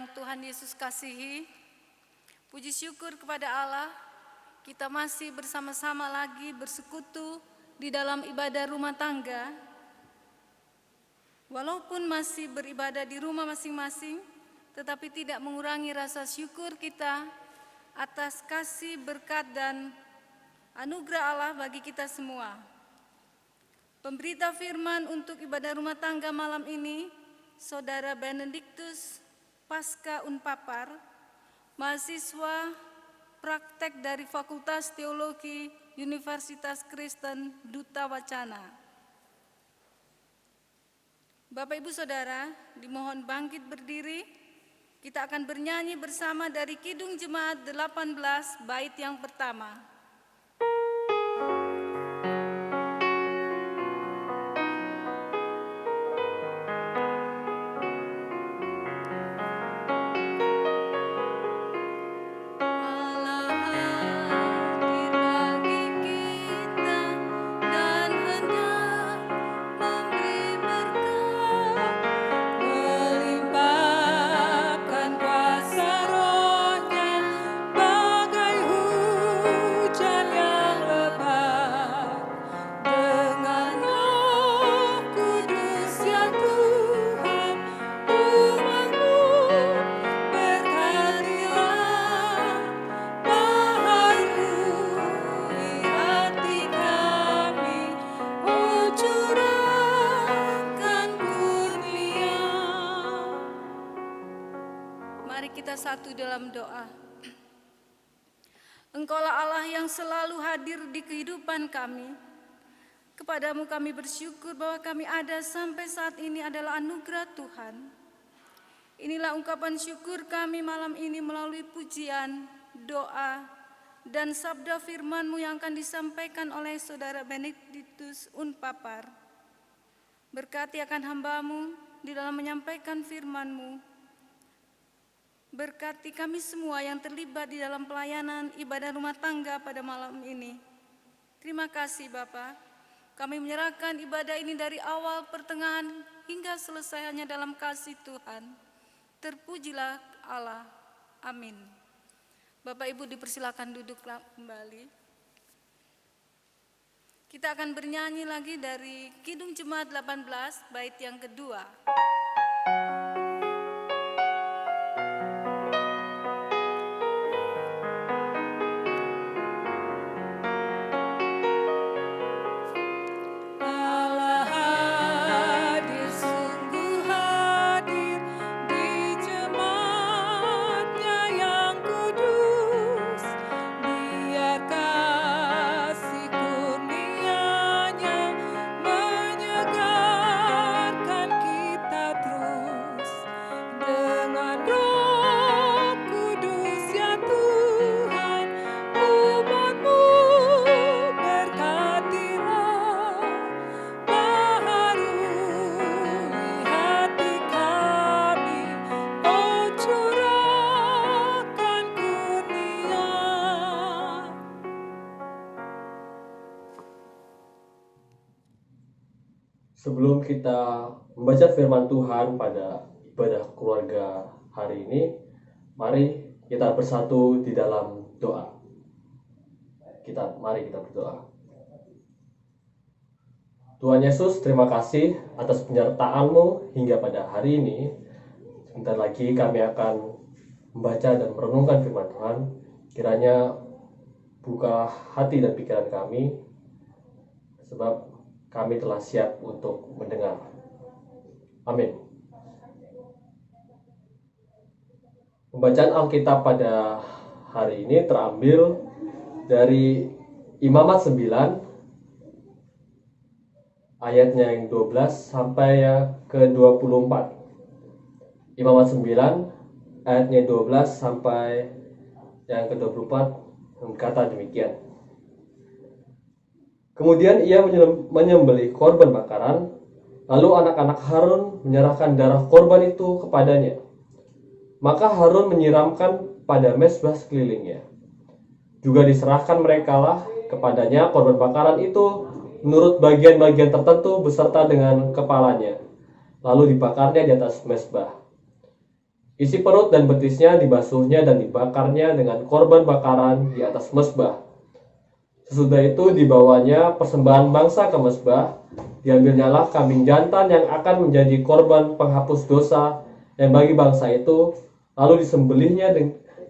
yang Tuhan Yesus kasihi, puji syukur kepada Allah, kita masih bersama-sama lagi bersekutu di dalam ibadah rumah tangga. Walaupun masih beribadah di rumah masing-masing, tetapi tidak mengurangi rasa syukur kita atas kasih, berkat, dan anugerah Allah bagi kita semua. Pemberita firman untuk ibadah rumah tangga malam ini, Saudara Benediktus Pasca Unpapar, mahasiswa praktek dari Fakultas Teologi Universitas Kristen Duta Wacana. Bapak Ibu Saudara, dimohon bangkit berdiri. Kita akan bernyanyi bersama dari Kidung Jemaat 18 bait yang pertama. Satu dalam doa. Engkaulah Allah yang selalu hadir di kehidupan kami. Kepadamu kami bersyukur bahwa kami ada sampai saat ini adalah anugerah Tuhan. Inilah ungkapan syukur kami malam ini melalui pujian, doa, dan sabda firman-Mu yang akan disampaikan oleh Saudara Benediktus Unpapar. Berkati akan hamba-Mu di dalam menyampaikan firman-Mu. Berkati kami semua yang terlibat di dalam pelayanan ibadah rumah tangga pada malam ini. Terima kasih Bapa. Kami menyerahkan ibadah ini dari awal, pertengahan, hingga selesainya dalam kasih Tuhan. Terpujilah Allah. Amin. Bapak Ibu dipersilakan duduk kembali. Kita akan bernyanyi lagi dari Kidung Jemaat 18 bait yang kedua. Sebelum kita membaca firman Tuhan pada ibadah keluarga hari ini, mari kita bersatu di dalam doa. Mari kita berdoa. Tuhan Yesus, terima kasih atas penyertaan-Mu hingga pada hari ini. Sebentar lagi kami akan membaca dan merenungkan firman Tuhan. Kiranya buka hati dan pikiran kami, sebab kami telah siap untuk mendengar. Amin. Pembacaan Alkitab pada hari ini terambil dari Imamat 9 ayatnya yang 12 sampai yang ke-24. Imamat 9 ayatnya 12 sampai yang ke-24 berkata demikian. Kemudian ia menyembelih korban bakaran, lalu anak-anak Harun menyerahkan darah korban itu kepadanya. Maka Harun menyiramkan pada mezbah sekelilingnya. Juga diserahkan merekalah kepadanya korban bakaran itu menurut bagian-bagian tertentu beserta dengan kepalanya, lalu dibakarnya di atas mezbah. Isi perut dan betisnya dibasuhnya dan dibakarnya dengan korban bakaran di atas mezbah. Sesudah itu dibawanya persembahan bangsa ke mezbah. Diambilnyalah kambing jantan yang akan menjadi korban penghapus dosa yang bagi bangsa itu, lalu disembelihnya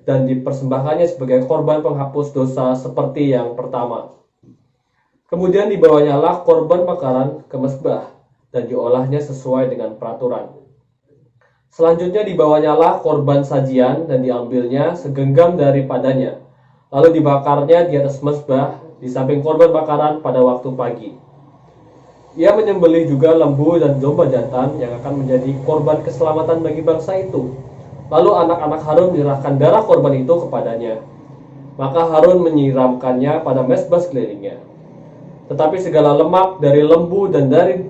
dan dipersembahkannya sebagai korban penghapus dosa seperti yang pertama. Kemudian dibawanyalah korban bakaran ke mezbah dan diolahnya sesuai dengan peraturan. Selanjutnya dibawanyalah korban sajian dan diambilnya segenggam daripadanya, lalu dibakarnya di atas mezbah di samping korban bakaran pada waktu pagi. Ia menyembelih juga lembu dan domba jantan yang akan menjadi korban keselamatan bagi bangsa itu. Lalu anak-anak Harun menyerahkan darah korban itu kepadanya. Maka Harun menyiramkannya pada mezbah sekelilingnya. Tetapi segala lemak dari lembu dan dari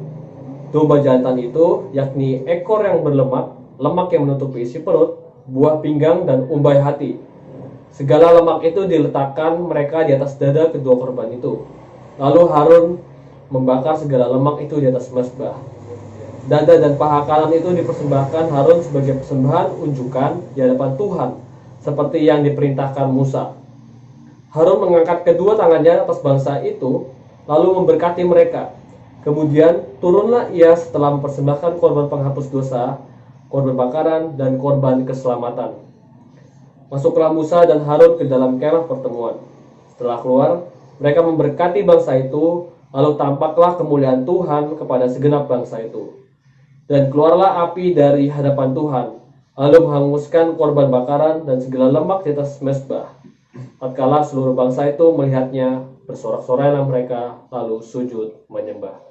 domba jantan itu, yakni ekor yang berlemak, lemak yang menutupi isi perut, buah pinggang dan umbai hati, segala lemak itu diletakkan mereka di atas dada kedua korban itu. Lalu Harun membakar segala lemak itu di atas mezbah. Dada dan paha kanan itu dipersembahkan Harun sebagai persembahan unjukan di hadapan Tuhan, seperti yang diperintahkan Musa. Harun mengangkat kedua tangannya atas bangsa itu, lalu memberkati mereka. Kemudian turunlah ia setelah mempersembahkan korban penghapus dosa, korban bakaran, dan korban keselamatan. Masuklah Musa dan Harun ke dalam kemah pertemuan. Setelah keluar, mereka memberkati bangsa itu, lalu tampaklah kemuliaan Tuhan kepada segenap bangsa itu. Dan keluarlah api dari hadapan Tuhan, lalu menghanguskan korban bakaran dan segala lemak di atas mezbah. Tatkala seluruh bangsa itu melihatnya, bersorak-sorai mereka, lalu sujud menyembah.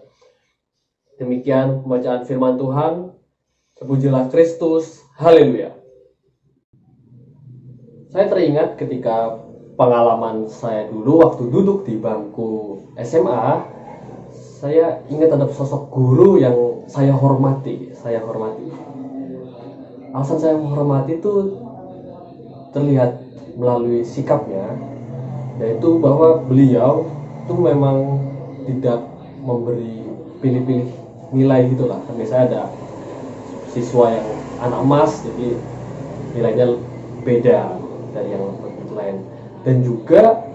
Demikian pembacaan firman Tuhan. Terpujilah Kristus. Haleluya. Saya teringat ketika pengalaman saya dulu waktu duduk di bangku SMA, saya ingat ada sosok guru yang saya hormati. Alasan saya menghormati itu terlihat melalui sikapnya, yaitu bahwa beliau itu memang tidak memberi pilih-pilih nilai gitulah. Misalnya ada siswa yang anak emas, jadi nilainya beda dari yang lain. Dan juga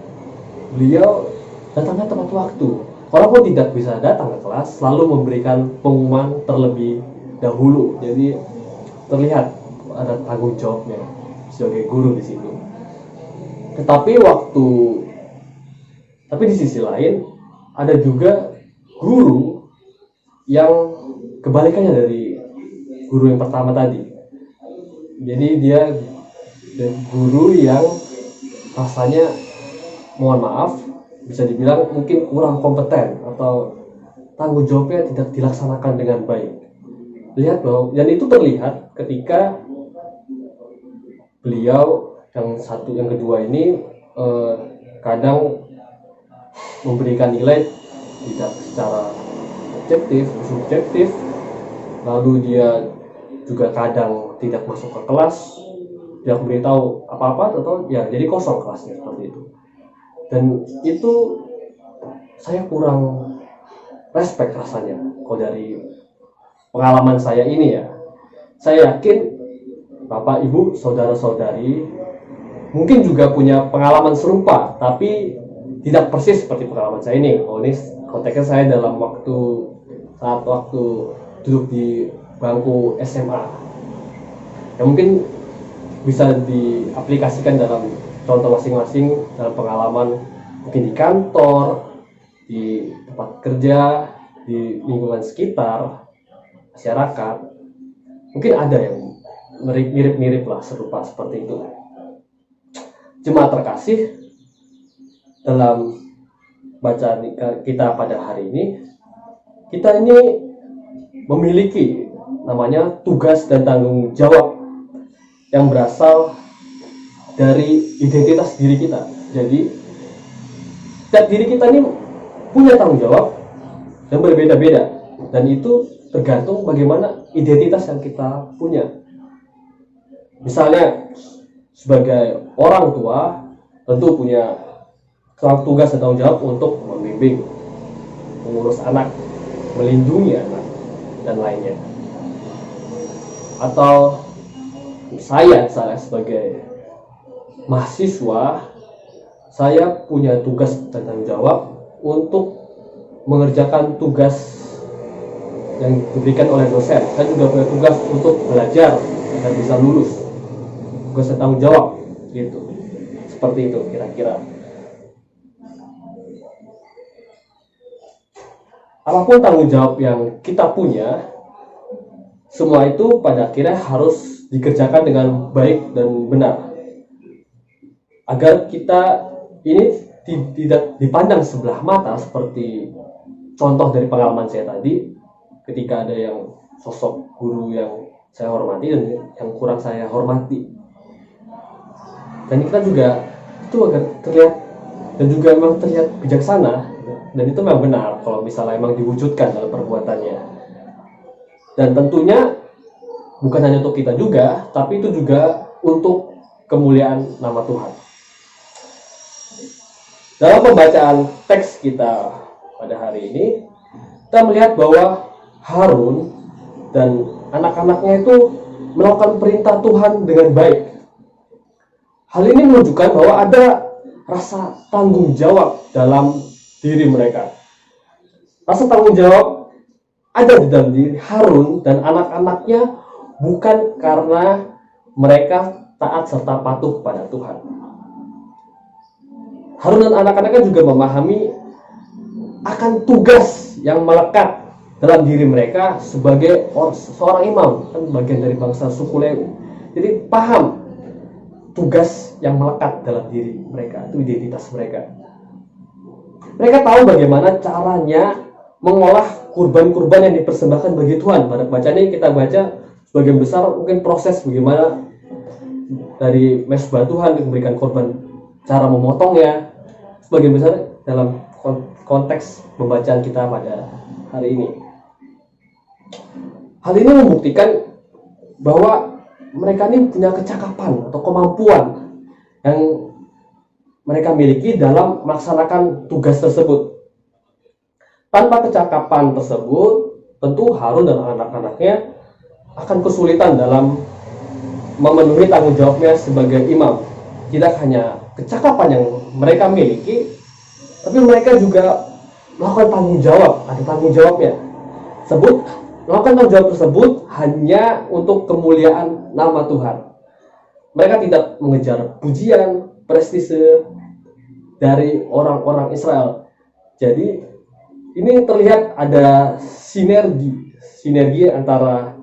beliau datangnya tepat waktu. Walaupun tidak bisa datang ke kelas, selalu memberikan pengumuman terlebih dahulu. Jadi terlihat ada tanggung jawabnya sebagai guru di situ. Tapi di sisi lain ada juga guru yang kebalikannya dari guru yang pertama tadi. Jadi dia guru yang rasanya, mohon maaf, bisa dibilang mungkin kurang kompeten atau tanggung jawabnya tidak dilaksanakan dengan baik. Lihat bahwa, dan itu terlihat ketika beliau yang kedua ini kadang memberikan nilai tidak secara objektif, subjektif. Lalu dia juga kadang tidak masuk ke kelas, tidak memberitahu apa-apa, atau ya jadi kosong kelasnya seperti itu. Dan itu saya kurang respect rasanya. Kalau dari pengalaman saya ini ya, saya yakin Bapak, Ibu, Saudara-saudari mungkin juga punya pengalaman serupa, tapi tidak persis seperti pengalaman saya ini. Oh, ini konteksnya saya dalam saat waktu duduk di bangku SMA. Ya mungkin bisa diaplikasikan dalam contoh masing-masing, dalam pengalaman mungkin di kantor, di tempat kerja, di lingkungan sekitar, masyarakat. Mungkin ada yang mirip-mirip lah, serupa seperti itu. Jemaat terkasih, dalam bacaan kita pada hari ini, kita ini memiliki namanya tugas dan tanggung jawab yang berasal dari identitas diri kita. Jadi setiap diri kita ini punya tanggung jawab dan berbeda-beda, dan itu tergantung bagaimana identitas yang kita punya. Misalnya sebagai orang tua tentu punya tugas dan tanggung jawab untuk membimbing, mengurus anak, melindungi anak, dan lainnya. Atau saya misalnya sebagai mahasiswa, saya punya tugas dan tanggung jawab untuk mengerjakan tugas yang diberikan oleh dosen. Saya juga punya tugas untuk belajar dan bisa lulus. Tugas dan tanggung jawab gitu. Seperti itu kira-kira. Apapun tanggung jawab yang kita punya, semua itu pada akhirnya harus dikerjakan dengan baik dan benar, agar kita ini tidak dipandang sebelah mata seperti contoh dari pengalaman saya tadi, ketika ada yang sosok guru yang saya hormati dan yang kurang saya hormati. Dan kita juga itu agar terlihat dan juga memang terlihat bijaksana, dan itu memang benar kalau misalnya memang diwujudkan dalam perbuatannya. Dan tentunya bukan hanya untuk kita juga, tapi itu juga untuk kemuliaan nama Tuhan. Dalam pembacaan teks kita pada hari ini, kita melihat bahwa Harun dan anak-anaknya itu melakukan perintah Tuhan dengan baik. Hal ini menunjukkan bahwa ada rasa tanggung jawab dalam diri mereka. Rasa tanggung jawab ada di dalam diri Harun dan anak-anaknya bukan karena mereka taat serta patuh pada Tuhan. Harun dan anak-anaknya juga memahami akan tugas yang melekat dalam diri mereka sebagai seorang imam, kan bagian dari bangsa suku Lewi. Jadi paham tugas yang melekat dalam diri mereka, itu identitas mereka. Mereka tahu bagaimana caranya mengolah kurban-kurban yang dipersembahkan bagi Tuhan. Pada bacaan ini kita baca sebagian besar mungkin proses bagaimana dari mesbah Tuhan memberikan korban, cara memotongnya, sebagian besar dalam konteks pembacaan kita pada hari ini. Hal ini membuktikan bahwa mereka ini punya kecakapan atau kemampuan yang mereka miliki dalam melaksanakan tugas tersebut. Tanpa kecakapan tersebut, tentu Harun dan anak-anaknya akan kesulitan dalam memenuhi tanggung jawabnya sebagai imam. Tidak hanya kecakapan yang mereka miliki, tapi mereka juga melakukan tanggung jawab, ada tanggung jawabnya. Melakukan tanggung jawab tersebut hanya untuk kemuliaan nama Tuhan. Mereka tidak mengejar pujian, prestise dari orang-orang Israel. Jadi ini terlihat ada sinergi antara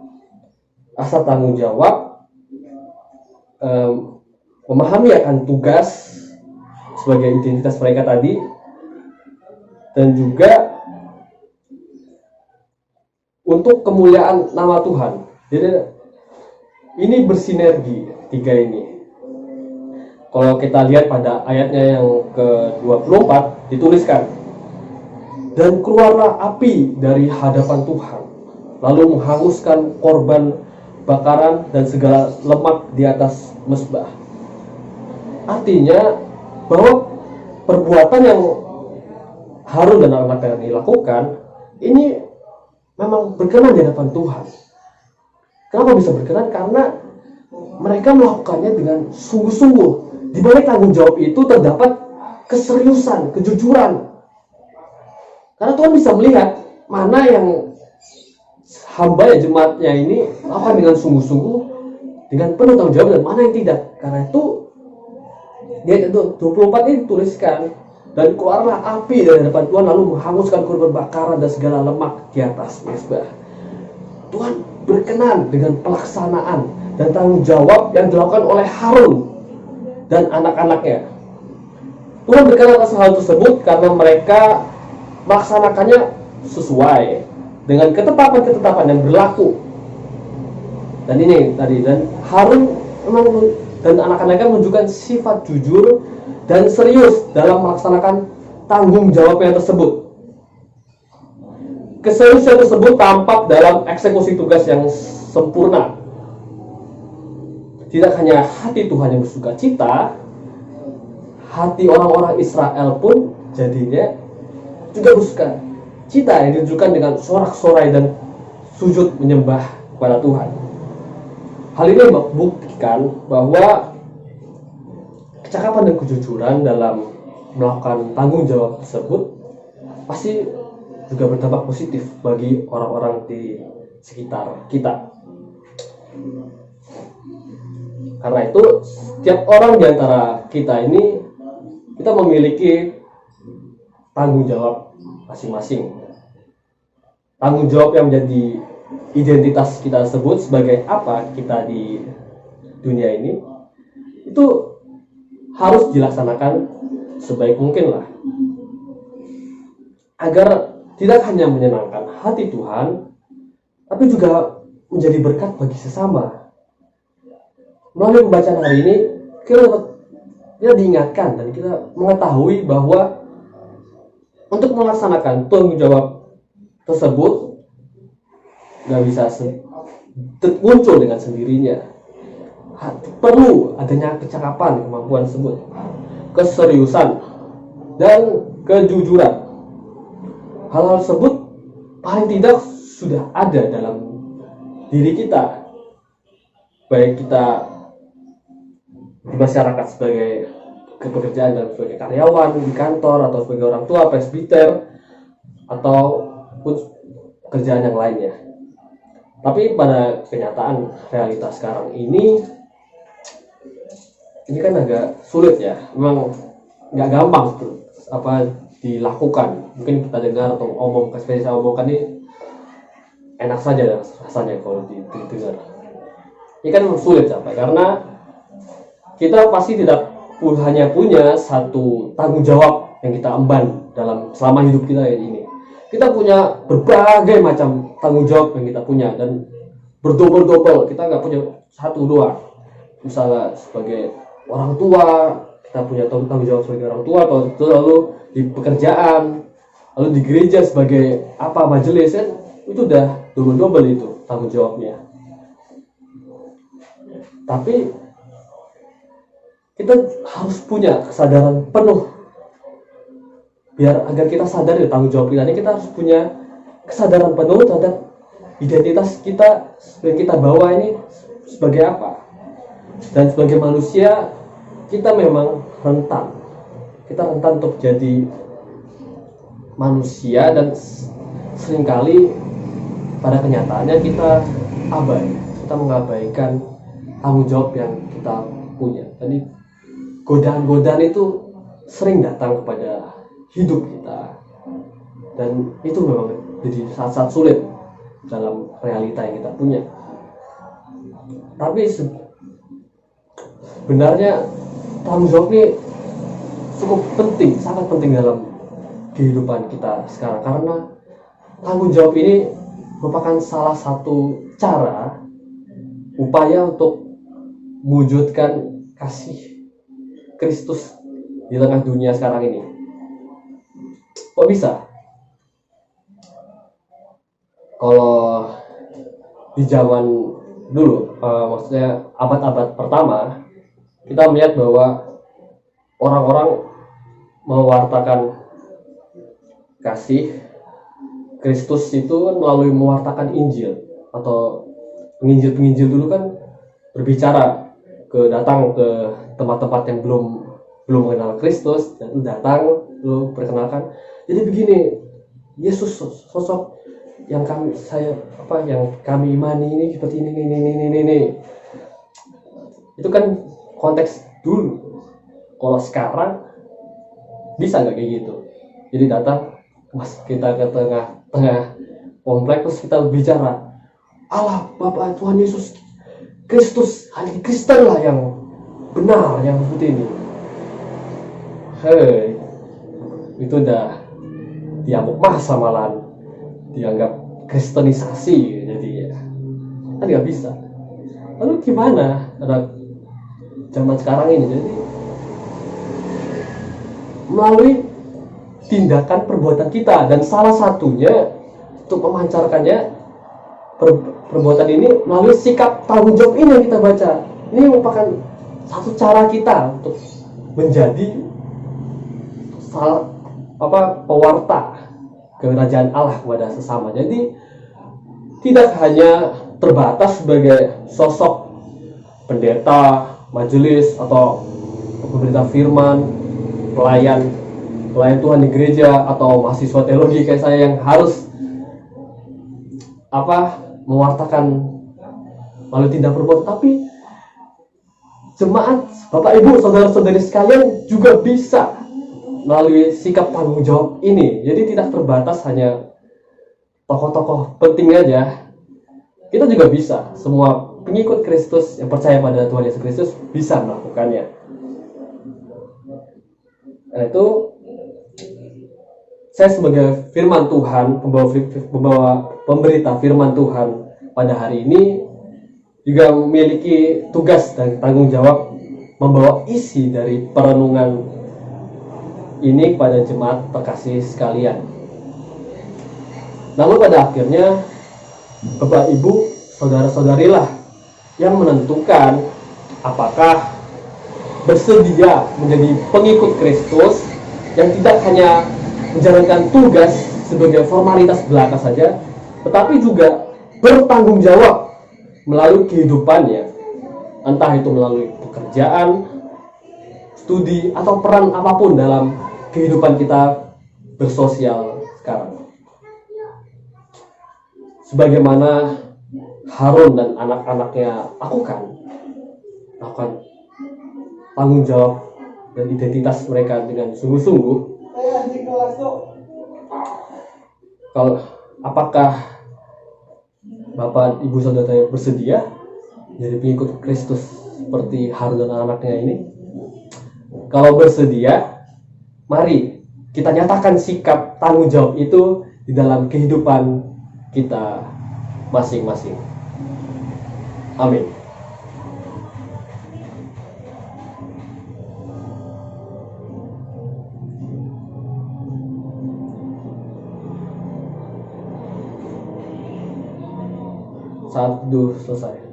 rasa tanggung jawab, memahami akan tugas sebagai identitas mereka tadi, dan juga untuk kemuliaan nama Tuhan. Jadi ini bersinergi tiga ini. Kalau kita lihat pada ayatnya yang ke-24 dituliskan, dan keluarlah api dari hadapan Tuhan, lalu menghanguskan korban bakaran dan segala lemak di atas mezbah. Artinya bahwa perbuatan yang Harun dan anak-anaknya ini lakukan ini memang berkenan di hadapan Tuhan. Kenapa bisa berkenan? Karena mereka melakukannya dengan sungguh-sungguh. Di balik tanggung jawab itu terdapat keseriusan, kejujuran. Karena Tuhan bisa melihat mana yang hamba ya, jemaatnya ini lakukan dengan sungguh-sungguh, dengan penuh tanggung jawab, dan mana yang tidak. Karena itu di ayat 24 ini dituliskan, dan keluarlah api dari hadapan Tuhan lalu menghanguskan korban bakaran dan segala lemak di atas mezbah. Tuhan berkenan dengan pelaksanaan dan tanggung jawab yang dilakukan oleh Harun dan anak-anaknya. Tuhan berkenan atas hal tersebut karena mereka melaksanakannya sesuai dengan ketetapan-ketetapan yang berlaku. Dan ini tadi, dan Harun dan anak-anaknya menunjukkan sifat jujur dan serius dalam melaksanakan tanggung jawabnya tersebut. Keseriusan tersebut tampak dalam eksekusi tugas yang sempurna. Tidak hanya hati Tuhan yang bersuka cita, hati orang-orang Israel pun jadinya juga bersuka cita, yang ditunjukkan dengan sorak-sorai dan sujud menyembah kepada Tuhan. Hal ini membuktikan bahwa kecakapan dan kejujuran dalam melakukan tanggung jawab tersebut pasti juga berdampak positif bagi orang-orang di sekitar kita. Karena itu setiap orang di antara kita ini kita memiliki tanggung jawab masing-masing. Tanggung jawab yang menjadi identitas kita sebut sebagai apa kita di dunia ini itu harus dilaksanakan sebaik mungkin lah, agar tidak hanya menyenangkan hati Tuhan, tapi juga menjadi berkat bagi sesama. Melalui pembacaan hari ini, kita diingatkan dan kita mengetahui bahwa untuk melaksanakan tanggung jawab tersebut nggak bisa muncul dengan sendirinya. Perlu adanya kecakapan, kemampuan tersebut, keseriusan, dan kejujuran. Hal-hal tersebut paling tidak sudah ada dalam diri kita, baik kita di masyarakat sebagai pekerjaan dan sebagai karyawan di kantor, atau sebagai orang tua, presbiter, ataupun pekerjaan yang lainnya. Tapi pada kenyataan realitas sekarang ini kan agak sulit ya, memang nggak gampang dilakukan. Mungkin kita dengar atau seperti saya omongkan ini enak saja rasanya kalau didengar. Ini kan sulit karena kita pasti tidak hanya punya satu tanggung jawab yang kita emban dalam selama hidup kita ini. Kita punya berbagai macam tanggung jawab yang kita punya, dan berdobel-dobel. Kita nggak punya satu dua. Misalnya sebagai orang tua, kita punya tanggung jawab sebagai orang tua, atau lalu di pekerjaan, lalu di gereja sebagai majelis, kan itu udah double itu tanggung jawabnya. Tapi kita harus punya kesadaran penuh, agar kita sadar ya tanggung jawab kita ini. Kita harus punya kesadaran penuh terhadap identitas kita yang kita bawa ini sebagai apa. Dan sebagai manusia kita memang rentan. Kita rentan untuk jadi manusia, dan seringkali pada kenyataannya kita mengabaikan tanggung jawab yang kita punya. Jadi godaan-godaan itu sering datang kepada hidup kita, dan itu memang jadi saat-saat sulit dalam realita yang kita punya. Tapi sebenarnya tanggung jawab ini cukup penting, sangat penting dalam kehidupan kita sekarang, karena tanggung jawab ini merupakan salah satu upaya untuk mewujudkan kasih Kristus di tengah dunia sekarang ini. Kok bisa? Kalau di zaman dulu, maksudnya abad-abad pertama, kita melihat bahwa orang-orang mewartakan kasih Kristus itu melalui mewartakan Injil, atau penginjil dulu kan berbicara datang ke tempat-tempat yang belum mengenal Kristus, dan datang lalu perkenalkan. Jadi begini, Yesus sosok yang kami imani ini seperti ini. Itu kan konteks dulu. Kalau sekarang bisa nggak kayak gitu? Jadi datang kita ke tengah komplek, terus kita bicara Allah Bapa Tuhan Yesus Kristus, hanya Kristen lah yang benar, yang seperti ini. Itu udah diamuk masa, malahan dianggap kristenisasi, jadi ya kan nggak bisa. Lalu gimana ada zaman sekarang ini? Jadi melalui tindakan perbuatan kita, dan salah satunya untuk memancarkannya perbuatan ini melalui sikap tanggung jawab ini yang kita baca. Ini merupakan satu cara kita untuk menjadi pewarta kerajaan Allah kepada sesama. Jadi tidak hanya terbatas sebagai sosok pendeta, majelis, atau pemberita firman, pelayan Tuhan di gereja, atau mahasiswa teologi kayak saya yang harus mewartakan lalu tindak perbuatan. Tapi jemaat, Bapak Ibu, saudara-saudari sekalian juga bisa melalui sikap tanggung jawab ini. Jadi tidak terbatas hanya tokoh-tokoh penting aja. Kita juga bisa, semua pengikut Kristus yang percaya pada Tuhan Yesus Kristus bisa melakukannya. Karena itu saya sebagai firman Tuhan, pemberita firman Tuhan pada hari ini juga memiliki tugas dan tanggung jawab membawa isi dari perenungan ini kepada jemaat terkasih sekalian. Lalu pada akhirnya Bapak Ibu, saudara-saudarilah yang menentukan apakah bersedia menjadi pengikut Kristus yang tidak hanya menjalankan tugas sebagai formalitas belaka saja, tetapi juga bertanggung jawab melalui kehidupannya, entah itu melalui pekerjaan, studi, atau peran apapun dalam kehidupan kita bersosial sekarang. Sebagaimana Harun dan anak-anaknya lakukan tanggung jawab dan identitas mereka dengan sungguh-sungguh. Apakah Bapak, Ibu, Saudara bersedia jadi pengikut Kristus seperti Harun dan anak-anaknya ini? Kalau bersedia, mari kita nyatakan sikap tanggung jawab itu di dalam kehidupan kita masing-masing. Amin. Saat teduh selesai.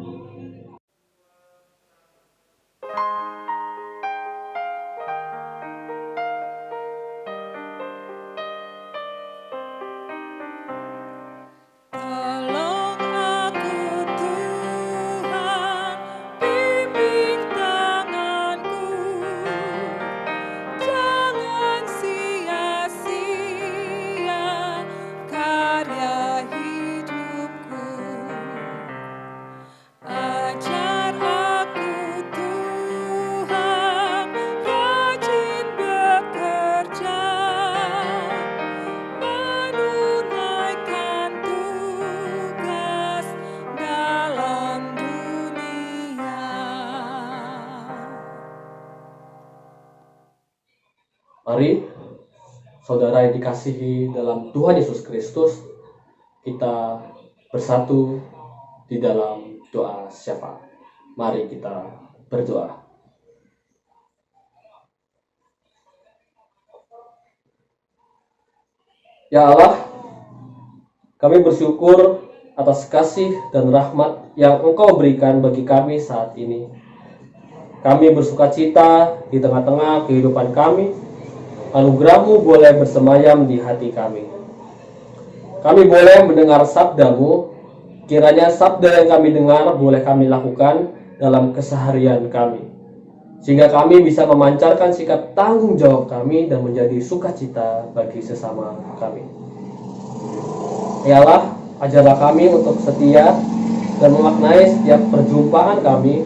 Mari, saudara yang dikasihi dalam Tuhan Yesus Kristus, kita bersatu di dalam doa syafaat. Mari kita berdoa. Ya Allah, kami bersyukur atas kasih dan rahmat yang Engkau berikan bagi kami saat ini. Kami bersukacita di tengah-tengah kehidupan kami. Anugerah-Mu boleh bersemayam di hati kami. Kami boleh mendengar sabda-Mu. Kiranya sabda yang kami dengar boleh kami lakukan dalam keseharian kami, sehingga kami bisa memancarkan sikap tanggung jawab kami dan menjadi sukacita bagi sesama kami. Ya Allah, ajarlah kami untuk setia dan memaknai setiap perjumpaan kami,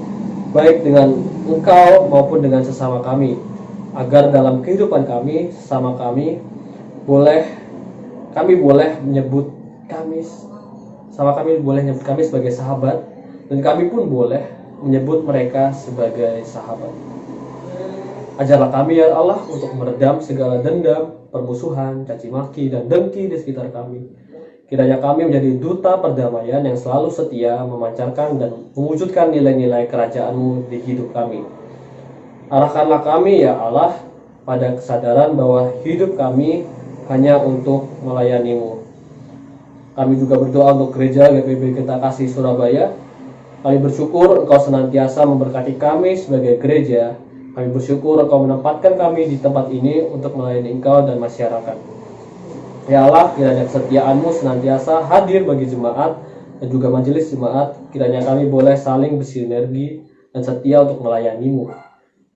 baik dengan Engkau maupun dengan sesama kami, agar dalam kehidupan kami, sesama kami, kami boleh menyebut kami sebagai sahabat, dan kami pun boleh menyebut mereka sebagai sahabat. Ajarlah kami ya Allah untuk meredam segala dendam, permusuhan, caci maki, dan dengki di sekitar kami. Kiranya kami menjadi duta perdamaian yang selalu setia memancarkan dan mewujudkan nilai-nilai kerajaan-Mu di hidup kami. Arahkanlah kami ya Allah pada kesadaran bahwa hidup kami hanya untuk melayani-Mu. Kami juga berdoa untuk gereja GPB Genta Kasih Surabaya. Kami bersyukur Engkau senantiasa memberkati kami sebagai gereja. Kami bersyukur Engkau menempatkan kami di tempat ini untuk melayani Engkau dan masyarakat. Ya Allah, kiranya kesetiaan-Mu senantiasa hadir bagi jemaat dan juga majelis jemaat. Kiranya kami boleh saling bersinergi dan setia untuk melayani-Mu.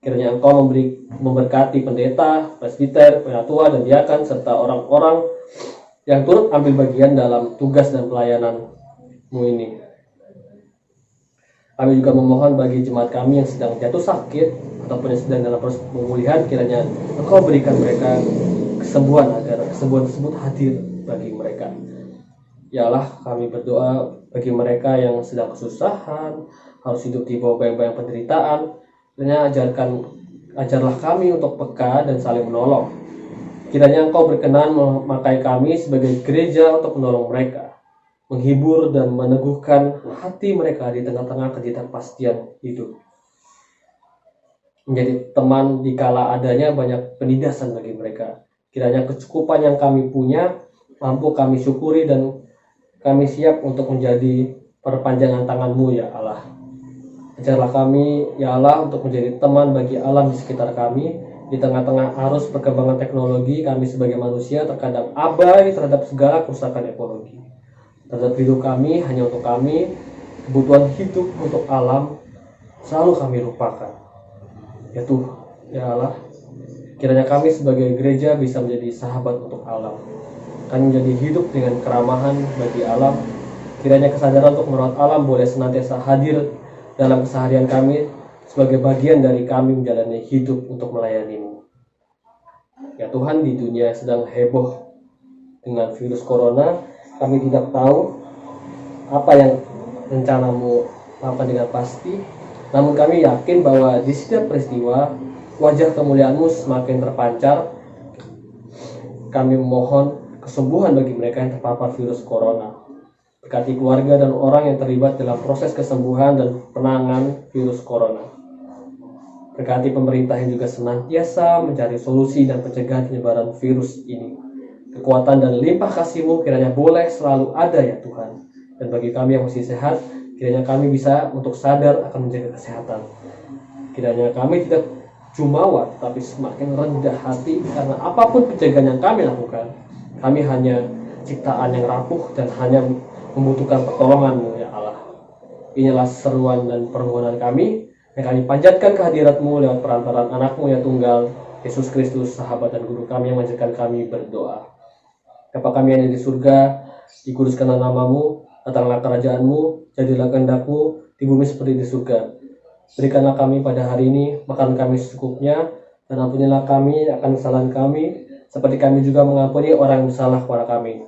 Kiranya Engkau memberkati pendeta, presbiter, penatua, dan diakan, serta orang-orang yang turut ambil bagian dalam tugas dan pelayanan-Mu ini. Kami juga memohon bagi jemaat kami yang sedang jatuh sakit ataupun yang sedang dalam proses pemulihan, kiranya Engkau berikan mereka kesembuhan agar kesembuhan tersebut hadir bagi mereka. Ya Allah, kami berdoa bagi mereka yang sedang kesusahan, harus hidup di bawah bayang-bayang penderitaan. Kiranya ajarlah kami untuk peka dan saling menolong. Kiranya Engkau berkenan memakai kami sebagai gereja untuk menolong mereka, menghibur dan meneguhkan hati mereka di tengah-tengah ketidakpastian hidup. Menjadi teman di kala adanya banyak penindasan bagi mereka. Kiranya kecukupan yang kami punya mampu kami syukuri dan kami siap untuk menjadi perpanjangan tangan-Mu ya Allah. Ajarlah kami ya Allah untuk menjadi teman bagi alam di sekitar kami. Di tengah-tengah arus perkembangan teknologi, kami sebagai manusia terkadang abai terhadap segala kerusakan ekologi. Terhadap hidup kami, hanya untuk kami, kebutuhan hidup untuk alam selalu kami lupakan. Ya Tuhan, ya Allah, kiranya kami sebagai gereja bisa menjadi sahabat untuk alam. Kami menjadi hidup dengan keramahan bagi alam. Kiranya kesadaran untuk merawat alam boleh senantiasa hadir dalam keseharian kami sebagai bagian dari kami menjalani hidup untuk melayani-Mu. Ya Tuhan, di dunia sedang heboh dengan virus corona, kami tidak tahu apa yang rencana-Mu lakukan dengan pasti. Namun kami yakin bahwa di setiap peristiwa wajah kemuliaan-Mu semakin terpancar. Kami memohon kesembuhan bagi mereka yang terpapar virus corona. Berkati keluarga dan orang yang terlibat dalam proses kesembuhan dan penanganan virus corona. Berkati pemerintah yang juga senantiasa mencari solusi dan pencegahan penyebaran virus ini. Kekuatan dan limpah kasih-Mu kiranya boleh selalu ada ya Tuhan. Dan bagi kami yang masih sehat, kiranya kami bisa untuk sadar akan menjaga kesehatan. Kiranya kami tidak jumawa, tapi semakin rendah hati karena apapun pencegahan yang kami lakukan, kami hanya ciptaan yang rapuh dan hanya membutuhkan pertolongan-Mu ya Allah. Inilah seruan dan permohonan kami yang kami panjatkan kehadirat-Mu lewat perantaraan anak-Mu yang tunggal, Yesus Kristus, sahabat dan guru kami yang mengajarkan kami berdoa. Bapa kami yang ada di surga, dikuduskanlah nama-Mu, datanglah kerajaan-Mu, jadilah kehendak-Mu di bumi seperti di surga. Berikanlah kami pada hari ini makan kami secukupnya, dan ampunilah kami akan kesalahan kami, seperti kami juga mengampuni orang yang bersalah kepada kami.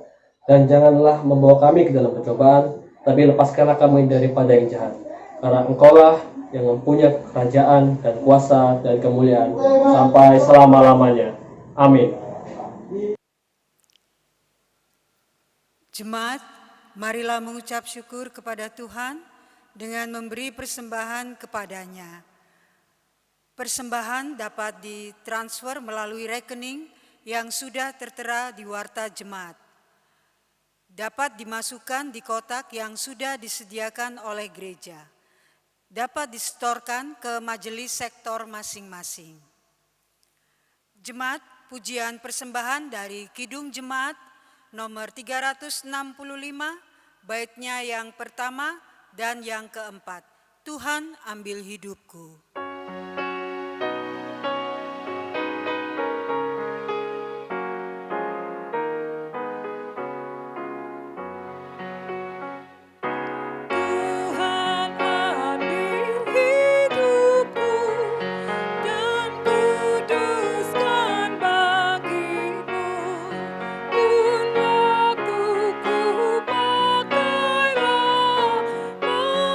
Dan janganlah membawa kami ke dalam pencobaan, tapi lepaskanlah kami daripada yang jahat. Karena Engkaulah yang mempunyai kerajaan dan kuasa dan kemuliaan sampai selama-lamanya. Amin. Jemaat, marilah mengucap syukur kepada Tuhan dengan memberi persembahan kepadanya. Persembahan dapat ditransfer melalui rekening yang sudah tertera di warta jemaat. Dapat dimasukkan di kotak yang sudah disediakan oleh gereja. Dapat disetorkan ke majelis sektor masing-masing. Jemaat, pujian persembahan dari Kidung Jemaat nomor 365, baitnya yang pertama dan yang keempat. Tuhan ambil hidupku.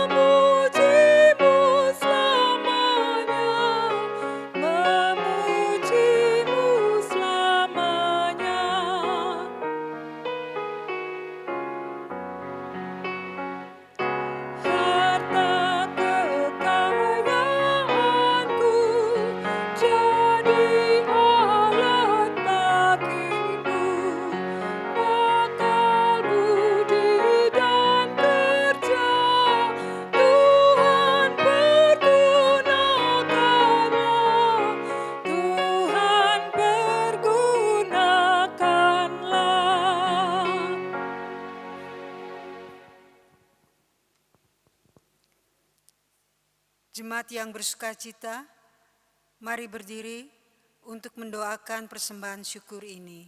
Memujimu selama Jemaat yang bersukacita, mari berdiri untuk mendoakan persembahan syukur ini.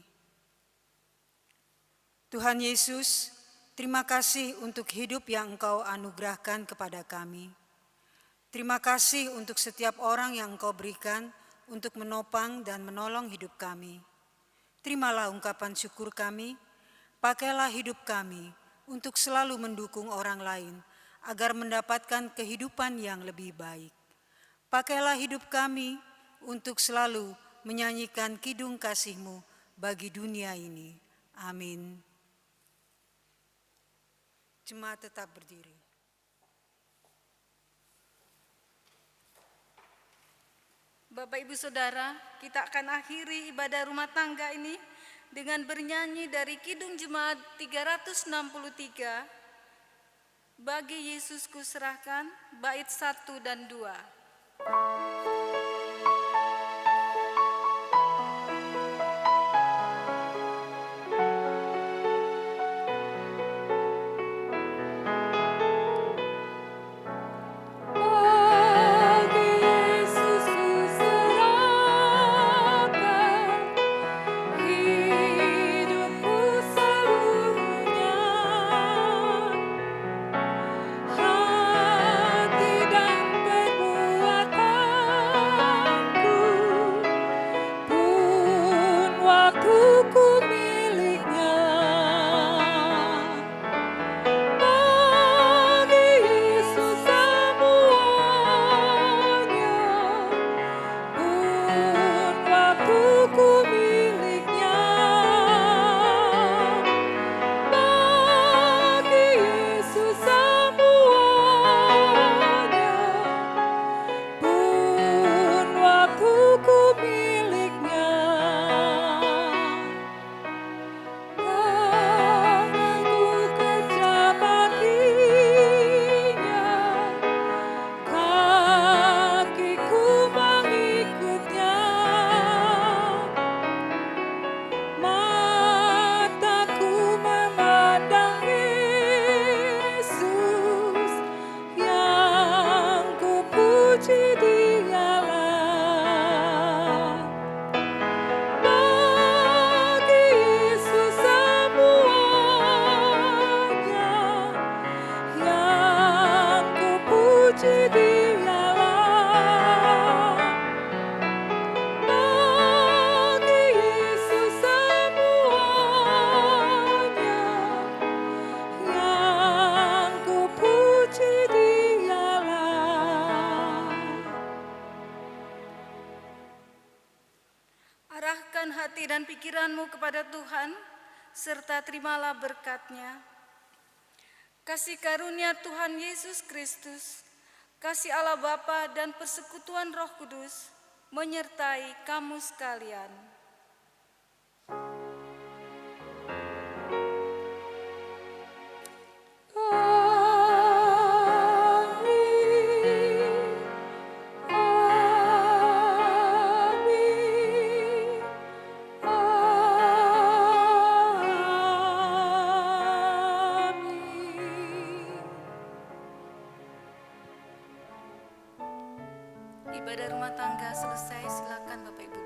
Tuhan Yesus, terima kasih untuk hidup yang Engkau anugerahkan kepada kami. Terima kasih untuk setiap orang yang Engkau berikan untuk menopang dan menolong hidup kami. Terimalah ungkapan syukur kami, pakailah hidup kami untuk selalu mendukung orang lain agar mendapatkan kehidupan yang lebih baik. Pakailah hidup kami untuk selalu menyanyikan kidung kasih-Mu bagi dunia ini. Amin. Jemaat tetap berdiri. Bapak Ibu Saudara, kita akan akhiri ibadah rumah tangga ini dengan bernyanyi dari Kidung Jemaat 363, Bagi Yesus Kuserahkan, bait 1 dan 2. Arahkan hati dan pikiranmu kepada Tuhan, serta terimalah berkat-Nya. Kasih karunia Tuhan Yesus Kristus, kasih Allah Bapa dan persekutuan Roh Kudus menyertai kamu sekalian. Ibadah rumah tangga selesai, silakan Bapak Ibu